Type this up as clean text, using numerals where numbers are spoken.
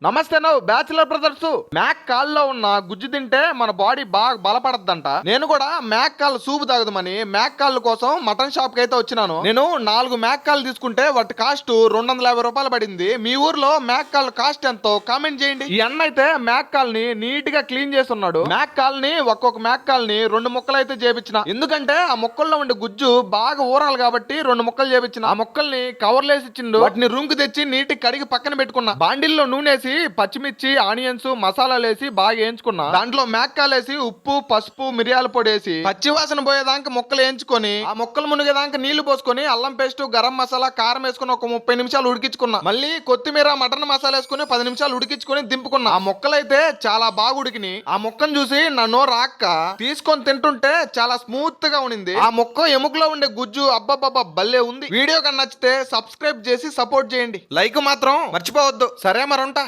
నమస్తే bachelor brothers. Mac కాల్లో ఉన్న గుజ్జు తింటే మన బాడీ బాగా బలపడద్దంట. నేను కూడా మ్యాక్ కాల్ సూప్ తాగుదామని మ్యాక్ కాల్ కోసం మటన్ షాప్ కి అయితే వచ్చినాను. నేను 4 మ్యాక్ కాల్ తీసుకుంటే వాటి కాస్ట్ 250 రూపాయలు పడింది. మీ ఊర్లో మ్యాక్ కాల్ కాస్ట్ ఎంతో కామెంట్ చేయండి. ఈ అన్న అయితే మ్యాక్ కాల్ ని నీట్ గా క్లీన్ చేస్తున్నాడు. మ్యాక్ కాల్ ని ఒక్కొక్క మ్యాక్ కాల్ ని 2 ముక్కలు అయితే చేపించిన. ఎందుకంటే ఆ ముక్కల్లో ఉండే గుజ్జు బాగా ఊరాలి కాబట్టి 2 ముక్కలు చేపించిన. ఆ ముక్కల్ని కవర్లు వేసి ఇచ్చిండు. వాటిని రూమ్ కి తెచ్చి నీట్ కడిగి పక్కన పెట్టుకున్నా. బాండిల్లో నూనె పచ్చిమిర్చి ఆనియన్స్ మసాలాలు వేసి బాగా వేయించుకున్నా. దాంట్లో మేక్కాలు వేసి ఉప్పు పసుపు మిరియాల పొడి వేసి పచ్చి వాసన పోయేదాకా ముక్కలు వేయించుకొని ఆ ముక్కలు మునిగేదాకా నీళ్లు పోసుకొని అల్లం పేస్ట్ గరం మసాలా కారం వేసుకుని ఒక 30 నిమిషాలు ఉడికించుకున్నా. మళ్ళీ కొత్తిమీర మటన్ మసాలా వేసుకుని 10 నిమిషాలు ఉడికించుకొని దింపుకున్నా. ఆ ముక్కలైతే చాలా బాగా ఉడికిని. ఆ ముక్కను చూసి నా నోరు రాక్క తీసుకొని తింటుంటే చాలా స్మూత్ గా ఉండింది. ఆ ముక్క ఎముకలో ఉండే గుజ్జు అబ్బబ్బబ్బా భలే ఉంది. వీడియో కన్నా నచ్చితే సబ్స్క్రైబ్ చేసి సపోర్ట్ చేయండి. లైక్ మాత్రం మర్చిపోవద్దు. సరే మరి ఉంటా.